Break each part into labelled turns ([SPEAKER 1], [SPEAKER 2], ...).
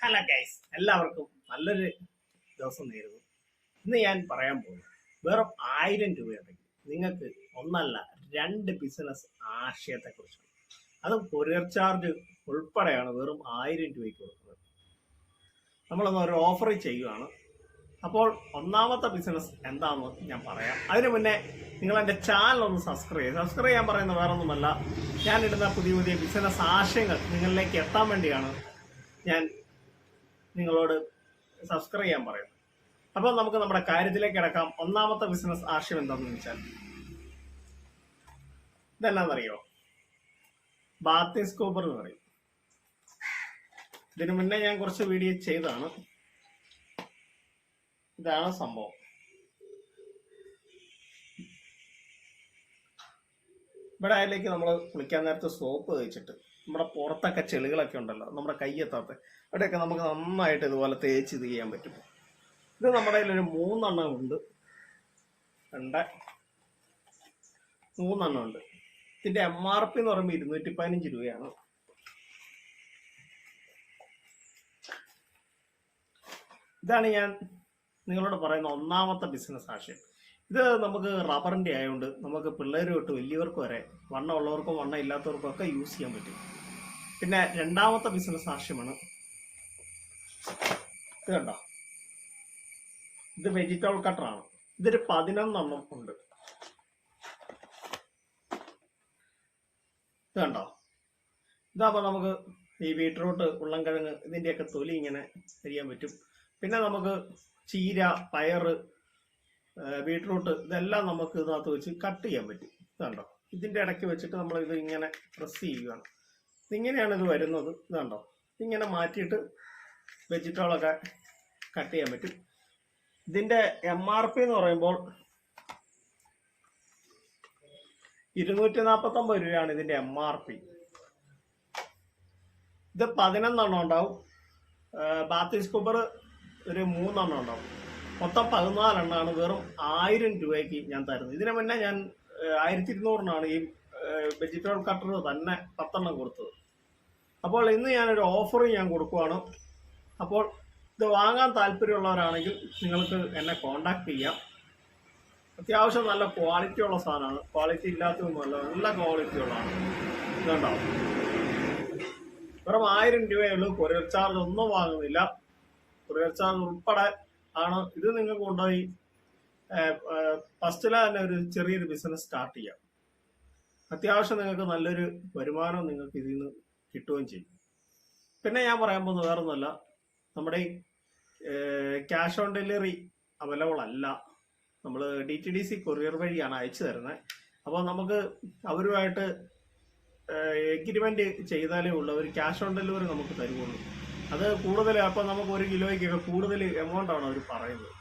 [SPEAKER 1] Hello guys, എല്ലാവർക്കും നല്ലൊരു ദിവസം നേരുന്നു. ഇന്ന് ഞാൻ പറയാൻ പോകുന്നത് വെറും 1000 രൂപയുണ്ടെങ്കിൽ നിങ്ങൾക്ക് ഒന്നല്ല 2 ബിസിനസ് ആശയത്തെ കുറിച്ചാണ്. അതും കൊറിയർ ചാർജ് ഉൾപ്പെടെയാണ് വെറും 1000 രൂപയ്ക്ക് കൊടുക്കുന്നത്. നമ്മളൊന്ന് ഒരു ഓഫർ ചെയ്യുകയാണ്. അപ്പോൾ ഒന്നാമത്തെ ബിസിനസ് എന്താണെന്ന് ഞാൻ പറയാം. അതിനു മുന്നേ നിങ്ങൾ എൻ്റെ ചാനൽ ഒന്ന് സബ്സ്ക്രൈബ് ചെയ്യാൻ പറയുന്നത് വേറൊന്നുമല്ല, ഞാനിടുന്ന പുതിയ പുതിയ ബിസിനസ് ആശയങ്ങൾ നിങ്ങളിലേക്ക് എത്താൻ വേണ്ടിയാണ് ഞാൻ നിങ്ങളോട് സബ്സ്ക്രൈബ് ചെയ്യാൻ പറയുന്നത്. അപ്പോൾ നമുക്ക് നമ്മുടെ കാര്യത്തിലേക്ക് കിടക്കാം. ഒന്നാമത്തെ ബിസിനസ് ആശയം എന്താണെന്ന് വെച്ചാൽ ഇതെന്നാന്നറിയോ? ബാത്തിങ് സ്കൂബർ എന്ന് പറയും. ഇതിനു മുന്നേ ഞാൻ കുറച്ച് വീഡിയോ ചെയ്തതാണ്. ഇതാണ് സംഭവം. ഇവിടെ അതിലേക്ക് നമ്മൾ കുളിക്കാൻ നേരത്തെ സോപ്പ് തേച്ചിട്ട് നമ്മുടെ പുറത്തൊക്കെ ചെളികളൊക്കെ ഉണ്ടല്ലോ, നമ്മുടെ കയ്യെത്താത്ത അവിടെയൊക്കെ നമുക്ക് നന്നായിട്ട് ഇതുപോലെ തേച്ച് ഇത് ചെയ്യാൻ പറ്റും. ഇത് നമ്മുടെ കയ്യിലൊരു 3 എണ്ണം ഉണ്ട്. 3 എണ്ണം ഉണ്ട്. ഇതിന്റെ MRP എന്ന് പറയുമ്പോൾ 215 രൂപയാണ്. ഇതാണ് ഞാൻ നിങ്ങളോട് പറയുന്ന ഒന്നാമത്തെ ബിസിനസ് ആശയം. ഇത് നമുക്ക് റബ്ബറിന്റെ ആയതുകൊണ്ട് നമുക്ക് പിള്ളേർ തൊട്ട് വലിയവർക്ക് വരെ, വണ്ണം ഉള്ളവർക്കും വണ്ണം ഇല്ലാത്തവർക്കും ഒക്കെ യൂസ് ചെയ്യാൻ പറ്റും. പിന്നെ രണ്ടാമത്തെ ബിസിനസ് ആശയമാണ് ഇത്. കണ്ടോ, ഇത് വെജിറ്റബിൾ കട്ടറാണ്. ഇതൊരു 11 എണ്ണം ഉണ്ട്. ഇത് കണ്ടോ, ഇതാകുമ്പോൾ നമുക്ക് ഈ ബീട്രൂട്ട്, ഉരുളൻകിഴങ്ങ് ഇതിന്റെയൊക്കെ തൊലി ഇങ്ങനെ ചെയ്യാൻ പറ്റും. പിന്നെ നമുക്ക് ചീര, പയറ്, ബീട്രൂട്ട് ഇതെല്ലാം നമുക്ക് ഇതിനകത്ത് വെച്ച് കട്ട് ചെയ്യാൻ പറ്റും. ഇതുണ്ടോ, ഇതിന്റെ ഇടയ്ക്ക് വെച്ചിട്ട് നമ്മൾ ഇത് ഇങ്ങനെ പ്രസ് ചെയ്യുകയാണ്. ഇങ്ങനെയാണ് ഇത് വരുന്നത്. ഇതുണ്ടോ, ഇങ്ങനെ മാറ്റിയിട്ട് വെജിറ്റബിളൊക്കെ കട്ട് ചെയ്യാൻ പറ്റും. ഇതിന്റെ MRP എന്ന് പറയുമ്പോൾ 249 രൂപയാണ് ഇതിന്റെ MRP. ഇത് 11 എണ്ണം ഉണ്ടാവും. ബാത്തിങ് സ്കൂബർ ഒരു 3 എണ്ണം ഉണ്ടാവും. മൊത്തം 14 എണ്ണമാണ് വെറും 1000 രൂപയ്ക്ക് ഞാൻ തരുന്നത്. ഇതിനു മുന്നേ ഞാൻ 1200-നാണ് ഈ വെജിറ്റബിൾ കട്ടർ തന്നെ 10 എണ്ണം കൊടുത്തത്. അപ്പോൾ ഇന്ന് ഞാനൊരു ഓഫർ ഞാൻ കൊടുക്കുവാണ്. അപ്പോൾ ഇത് വാങ്ങാൻ താല്പര്യമുള്ളവരാണെങ്കിൽ നിങ്ങൾക്ക് എന്നെ കോണ്ടാക്ട് ചെയ്യാം. അത്യാവശ്യം നല്ല ക്വാളിറ്റി ഉള്ള സാധനമാണ്. ക്വാളിറ്റി ഇല്ലാത്തതൊന്നുമല്ല, നല്ല ക്വാളിറ്റി ഉള്ളതാണ്. ഇതുണ്ടാവും. വെറും 1000 രൂപയേ ഉള്ളൂ. കൊറിയർ ചാർജ് ഒന്നും വാങ്ങുന്നില്ല. കൊറിയർ ചാർജ് ഉൾപ്പെടെ ആണ്. ഇത് നിങ്ങൾക്ക് കൊണ്ടുപോയി ഫസ്റ്റിലെ തന്നെ ഒരു ചെറിയൊരു ബിസിനസ് സ്റ്റാർട്ട് ചെയ്യാം. അത്യാവശ്യം നിങ്ങൾക്ക് നല്ലൊരു വരുമാനം നിങ്ങൾക്ക് ഇതിൽ നിന്ന് കിട്ടുകയും ചെയ്യും. പിന്നെ ഞാൻ പറയാൻ പോകുന്നത് വേറൊന്നുമല്ല, നമ്മുടെ ഈ ക്യാഷ് ഓൺ ഡെലിവറി അവൈലബിൾ അല്ല. നമ്മൾ DTDC കൊറിയർ വഴിയാണ് അയച്ചു തരുന്നത്. അപ്പോൾ നമുക്ക് അവരുമായിട്ട് എഗ്രിമെന്റ് ചെയ്താലേ ഉള്ളൂ അവർ ക്യാഷ് ഓൺ ഡെലിവറി നമുക്ക് തരുള്ളൂ. അത് കൂടുതൽ, അപ്പം നമുക്ക് 1 കിലോയ്ക്കൊക്കെ കൂടുതൽ എമൗണ്ട് ആണ് അവർ പറയുന്നത്.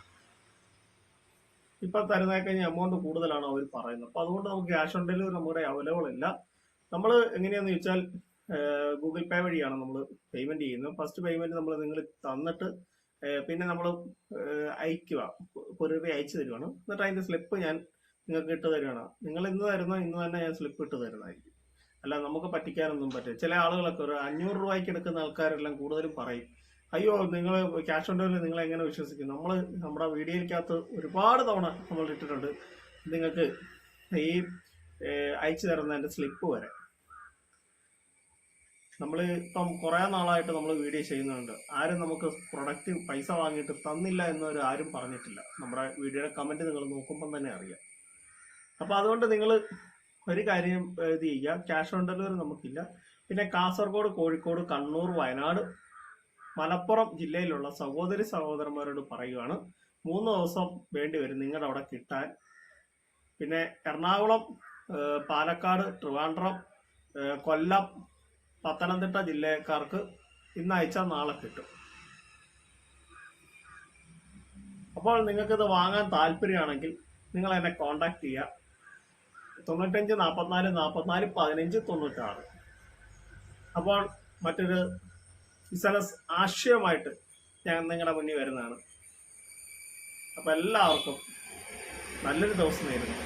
[SPEAKER 1] ഇപ്പം തരുന്നതൊക്കെ എമൗണ്ട് കൂടുതലാണ് അവർ പറയുന്നത്. അപ്പം അതുകൊണ്ട് നമുക്ക് ക്യാഷ് ഓൺ ഡെലിവറി നമ്മുടെ അവൈലബിൾ ഇല്ല. നമ്മൾ എങ്ങനെയാന്ന് ചോദിച്ചാൽ ഗൂഗിൾ പേ വഴിയാണ് നമ്മൾ പേയ്മെന്റ് ചെയ്യുന്നത്. ഫസ്റ്റ് പേയ്മെന്റ് നമ്മൾ നിങ്ങൾ തന്നിട്ട് പിന്നെ നമ്മൾ അയക്കുക, കൊറിയർ അയച്ചു തരുവാണ്. എന്നിട്ട് അതിന്റെ സ്ലിപ്പ് ഞാൻ നിങ്ങൾക്ക് ഇട്ട് തരുവാണ്. നിങ്ങൾ ഇന്ന് തരുന്ന ഇന്ന് തന്നെ ഞാൻ സ്ലിപ്പ് ഇട്ട് തരുന്നതായിരിക്കും. അല്ല, നമുക്ക് പറ്റിക്കാനൊന്നും പറ്റില്ല. ചില ആളുകളൊക്കെ ഒരു 500 രൂപയ്ക്ക് എടുക്കുന്ന ആൾക്കാരെല്ലാം കൂടുതലും പറയും, അയ്യോ നിങ്ങൾ ക്യാഷ് ഓൺ ഡെലിവറി നിങ്ങളെ എങ്ങനെ വിശ്വസിക്കും? നമ്മൾ നമ്മുടെ വീഡിയോയ്ക്കകത്ത് ഒരുപാട് തവണ നമ്മൾ ഇട്ടിട്ടുണ്ട് നിങ്ങൾക്ക് ഈ അയച്ചു തരുന്നതിന്റെ സ്ലിപ്പ് വരെ. നമ്മൾ ഇപ്പം കുറെ നാളായിട്ട് നമ്മൾ വീഡിയോ ചെയ്യുന്നുണ്ട്. ആരും നമുക്ക് പ്രൊഡക്റ്റ് പൈസ വാങ്ങിയിട്ട് തന്നില്ല എന്നവർ ആരും പറഞ്ഞിട്ടില്ല. നമ്മുടെ വീഡിയോയുടെ കമന്റ് നിങ്ങൾ നോക്കുമ്പം തന്നെ അറിയാം. അപ്പൊ അതുകൊണ്ട് നിങ്ങൾ ഒരു കാര്യം ഇത് ചെയ്യുക, ക്യാഷ് ഓൺ ഡെലിവറി നമുക്കില്ല. പിന്നെ കാസർഗോഡ്, കോഴിക്കോട്, കണ്ണൂർ, വയനാട്, മലപ്പുറം ജില്ലയിലുള്ള സഹോദരി സഹോദരന്മാരോട് പറയുകയാണ് 3 ദിവസം വേണ്ടി വരും നിങ്ങളുടെ അവിടെ കിട്ടാൻ. പിന്നെ എറണാകുളം, പാലക്കാട്, ട്രിവാൻഡ്രം, കൊല്ലം, പത്തനംതിട്ട ജില്ലക്കാർക്ക് ഇന്ന് അയച്ചാൽ നാളെ കിട്ടും. അപ്പോൾ നിങ്ങൾക്കിത് വാങ്ങാൻ താല്പര്യമാണെങ്കിൽ നിങ്ങൾ എന്നെ കോണ്ടാക്ട് ചെയ്യുക. 95 44 44 15 96. അപ്പോൾ മറ്റൊരു ബിസിനസ് ആശയമായിട്ട് ഞാൻ നിങ്ങളുടെ മുന്നിൽ വരുന്നതാണ്. അപ്പോൾ എല്ലാവർക്കും നല്ലൊരു ദിവസം നേരുന്നു.